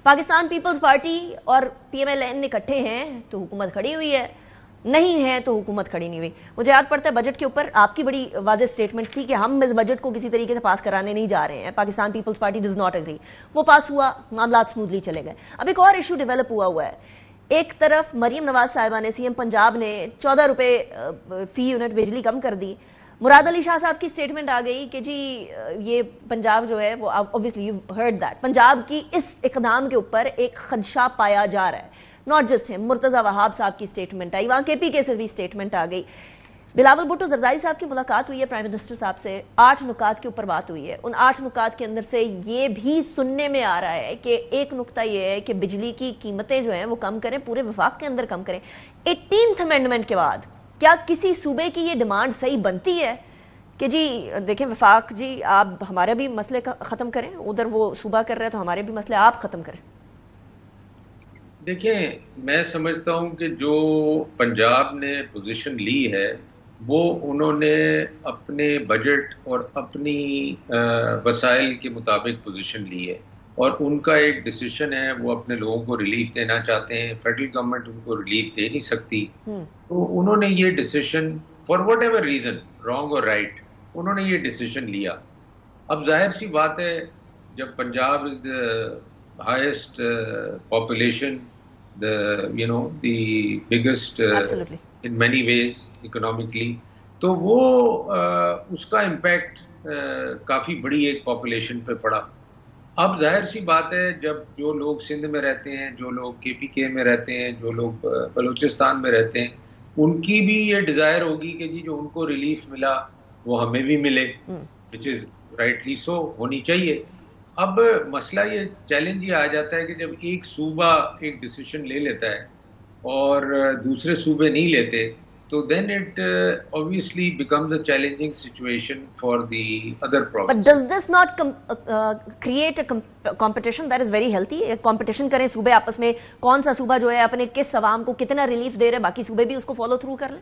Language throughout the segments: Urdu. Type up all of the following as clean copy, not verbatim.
پاکستان پیپلز پارٹی اور پی ایم ایل این اکٹھے ہیں تو حکومت کھڑی ہوئی ہے, نہیں ہے تو حکومت کھڑی نہیں ہوئی. مجھے یاد پڑتا ہے بجٹ کے اوپر آپ کی بڑی واضح سٹیٹمنٹ تھی کہ ہم اس بجٹ کو کسی طریقے سے پاس کرانے نہیں جا رہے ہیں, Pakistan Peoples Party does not agree. وہ پاس ہوا, معاملات سموتھلی چلے گئے. اب ایک اور ایشو ڈیولپ ہوا ہے. ایک طرف مریم نواز صاحبہ نے, سی ایم پنجاب نے 14 روپے فی یونٹ بجلی کم کر دی. مراد علی شاہ صاحب کی سٹیٹمنٹ آ گئی کہ جی یہ پنجاب جو ہے وہ obviously you've heard that Punjab کی اس اقدام کے اوپر ایک خدشہ پایا جا رہا ہے. ناٹ جسٹ ہم, مرتضی وہاب صاحب کی سٹیٹمنٹ آئی, وہاں کے پی کے سے بھی سٹیٹمنٹ آ گئی. بلاول بھٹو زرداری صاحب کی ملاقات ہوئی ہے پرائم منسٹر صاحب سے, 8 نکات کے اوپر بات ہوئی ہے. ان 8 نکات کے اندر سے یہ بھی سننے میں آ رہا ہے کہ ایک نکتہ یہ ہے کہ بجلی کی قیمتیں جو ہیں وہ کم کریں, پورے وفاق کے اندر کم کریں. 18th امینڈمنٹ کے بعد کیا کسی صوبے کی یہ ڈیمانڈ صحیح بنتی ہے کہ جی دیکھیں وفاق جی آپ ہمارے بھی مسئلے ختم کریں, ادھر وہ صوبہ کر رہے ہیں تو ہمارے بھی مسئلے آپ ختم کریں؟ دیکھیں میں سمجھتا ہوں کہ جو پنجاب نے پوزیشن لی ہے وہ انہوں نے اپنے بجٹ اور اپنی وسائل کے مطابق پوزیشن لی ہے, اور ان کا ایک ڈیسیشن ہے, وہ اپنے لوگوں کو ریلیف دینا چاہتے ہیں. فیڈرل گورنمنٹ ان کو ریلیف دے نہیں سکتی, تو انہوں نے یہ decision for what ever reason, wrong اور رائٹ, انہوں نے یہ ڈیسیشن لیا. اب ظاہر سی بات ہے جب Punjab is the highest population, the biggest in many ways economically, تو وہ اس کا امپیکٹ کافی بڑی ایک پاپولیشن پہ پڑا. اب ظاہر سی بات ہے جب جو لوگ سندھ میں رہتے ہیں, جو لوگ کے پی کے میں رہتے ہیں, جو لوگ بلوچستان میں رہتے ہیں, ان کی بھی یہ ڈیزائر ہوگی کہ جی جو ان کو ریلیف ملا وہ ہمیں بھی ملے, which is rightly so, ہونی چاہیے. اب مسئلہ یہ چیلنج یہ آ جاتا ہے کہ جب ایک صوبہ ایک ڈیسیشن لے لیتا ہے اور دوسرے صوبے نہیں لیتے, تو then it obviously becomes a challenging situation for the other provinces. But does this not create a competition that is very healthy? competition کریں صوبے آپس میں, کون سا صوبہ جو ہے اپنے کس عوام کو کتنا ریلیف دے رہے, باقی صوبے بھی اس کو فالو تھرو کر لیں.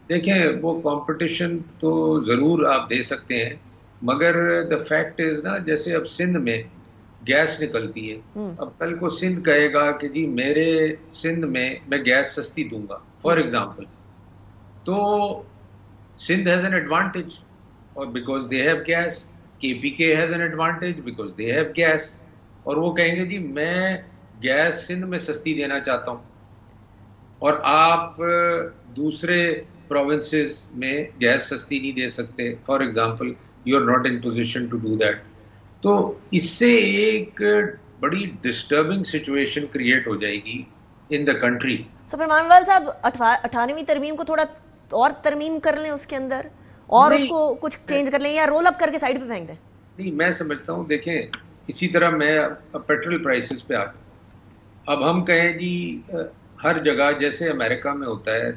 دیکھیں وہ کمپٹیشن تو ضرور آپ دے سکتے ہیں, مگر دا فیکٹ از نا, جیسے اب سندھ میں گیس نکلتی ہے, اب کل کو سندھ کہے گا کہ جی میرے سندھ میں گیس سستی دوں گا فار ایگزامپل, تو سندھ ہیز این ایڈوانٹیج, اور because they have gas, K P K has an advantage because they have gas, اور وہ کہیں گے جی میں گیس سندھ میں سستی دینا چاہتا ہوں اور آپ دوسرے پروونسز میں گیس سستی نہیں دے سکتے, for example you are not in position to do that. تو اس سے ایک بڑی ڈسٹربنگ سچویشن کریٹ ہو جائے گی ان دا کنٹری. سپرمان وال صاحب 98ویں ترمیم کو تھوڑا اور ترمیم کر لیں اس کے اندر, اور اس کو کچھ چینج کر لیں, یا رول اپ کر کے سائڈ پہ پھینک دیں. نہیں, میں سمجھتا ہوں دیکھیں اسی طرح میں پیٹرول پرائسز پہ آ جاؤں. اب ہم کہیں جی ہر جگہ جیسے امریکہ میں ہوتا ہے,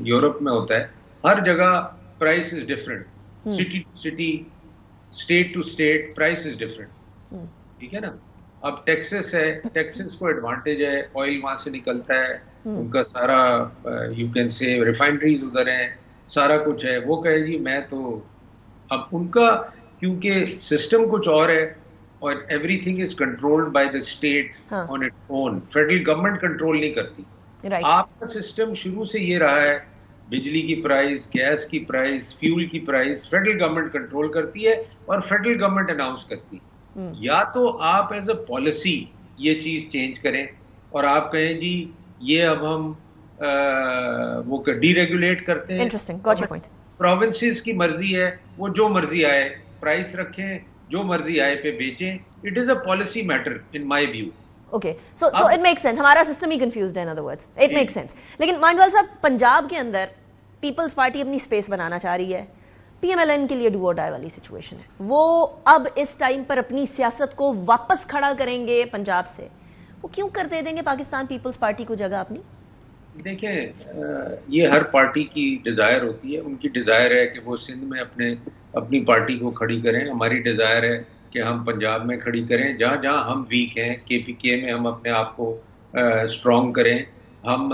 یورپ میں ہوتا ہے, ہر جگہ price is different, city to city, state to state price is different, ٹھیک ہے نا. اب ٹیکسس ہے, ٹیکسس کو ایڈوانٹیج ہے, آئل وہاں سے نکلتا ہے, ان کا سارا یو کین سے ریفائنڈریز ادھر ہیں, سارا کچھ ہے. وہ کہے جی میں تو, اب ان کا کیونکہ سسٹم کچھ اور ہے اور every thing is controlled by the state on it own, federal government control نہیں کرتی. آپ کا سسٹم شروع سے یہ رہا ہے, بجلی کی پرائز, گیس کی پرائز, فیول کی پرائز فیڈرل گورنمنٹ کنٹرول کرتی ہے اور فیڈرل گورنمنٹ اناؤنس کرتی ہے. یا تو آپ ایز اے پالیسی یہ چیز چینج کریں اور آپ کہیں جی یہ اب ہم وہ ڈی ریگولیٹ کرتے ہیں, پروونسز کی مرضی ہے, وہ جو مرضی آئے پرائس رکھیں, جو مرضی آئے پہ بیچیں. It is a policy matter in my view. Okay, so it make sense, ہمارا سسٹم ہی کنفیوزڈ ہے, in other words it make sense. لیکن مانڈوال صاحب پنجاب کے اندر پیپلز پارٹی اپنی اسپیس بنانا چاہ رہی ہے, پی ایم ایل این کے لیے ڈو اور ڈائی والی سچویشن ہے. وہ اب اس ٹائم پر اپنی سیاست کو واپس کھڑا کریں گے پنجاب سے, وہ کیوں کر دے دیں گے پاکستان پیپلز پارٹی کو جگہ اپنی؟ دیکھیں یہ ہر پارٹی کی ڈیزائر ہوتی ہے, ان کی ڈیزائر ہے کہ وہ سندھ میں اپنی پارٹی کو کھڑی کریں. ہماری ڈیزائر ہے کہ ہم پنجاب میں کھڑی کریں, جہاں جہاں ہم ویک ہیں, کے پی کے میں ہم اپنے آپ کو اسٹرانگ کریں, ہم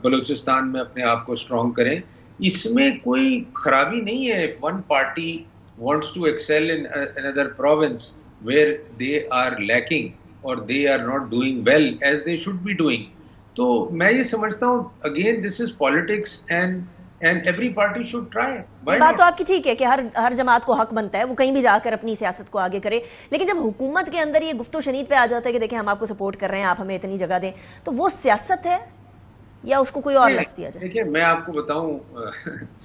بلوچستان میں اپنے آپ کو اسٹرانگ کریں. اس میں کوئی خرابی نہیں ہے. One party wants to excel in another province where they are lacking, or they are not doing well as they should be doing. تو میں یہ سمجھتا ہوں again this is politics and every party should try. Why یہ بات تو not? آپ کی ٹھیک ہے کہ ہر جماعت کو حق بنتا ہے وہ کہیں بھی جا کر اپنی سیاست کو آگے کرے، لیکن جب حکومت کے اندر یہ گفت و شنید پہ آ جاتا ہے کہ دیکھیں ہم آپ کو سپورٹ کر رہے ہیں، آپ ہمیں اتنی جگہ دیں، تو وہ سیاست ہے یا اس کو کوئی اور لفظ دیا جائے؟ دیکھیں میں آپ کو بتاؤں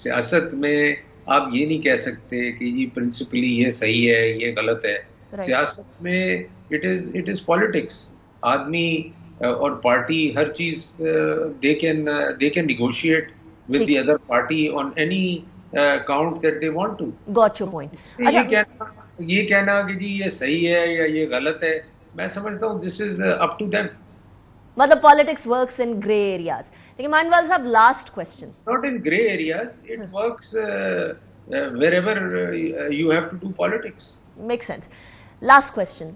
سیاست میں آپ یہ نہیں کہہ سکتے کہ جی پرنسپلی یہ صحیح ہے یہ غلط ہے. سیاست میں اٹ از پالیٹکس. آدمی اور پارٹی ہر چیز they can negotiate with the other party on any count that they want to. Got your point. یہ کہنا کہ جی یہ صحیح ہے یا یہ غلط ہے، میں سمجھتا ہوں this is up to them. مطلب politics works in grey areas. لیکن مانوال صاحب last question. Not in grey areas, it works wherever you have to do politics. Make sense. Last question,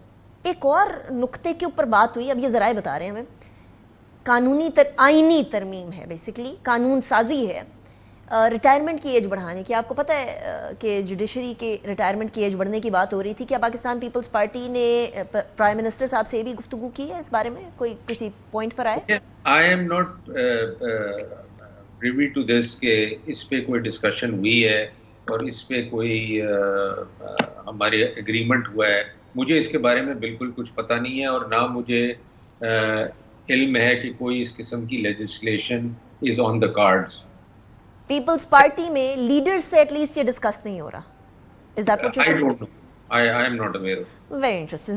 ایک اور نقطے کے اوپر بات ہوئی، اب یہ ذرائع بتا رہے ہیں ہمیں، آئینی ترمیم ہے، بیسیکلی قانون سازی ہے ریٹائرمنٹ کی ایج بڑھانے کی. آپ کو پتہ ہے کہ جوڈیشری کے ریٹائرمنٹ کی ایج بڑھنے کی بات ہو رہی تھی. کیا پاکستان پیپلز پارٹی نے پرائم منسٹر صاحب سے بھی گفتگو کی ہے اس بارے میں؟ کوئی کسی پوائنٹ پر آئے؟ I am not privy to this کہ اس پہ کوئی ڈسکشن ہوئی ہے اور اس پہ کوئی ہمارے اگریمنٹ ہوا ہے. مجھے اس کے بارے میں بالکل کچھ پتہ نہیں ہے اور نہ مجھے علم ہے کہ کوئی اس قسم کی لیجسلیشن از آن دا کارڈز. پیپلز پارٹی میں لیڈرز سے ایٹ لیسٹ یہ ڈسکس نہیں ہو رہا. Is that what you're saying? I don't know. I am not aware of. Very interesting.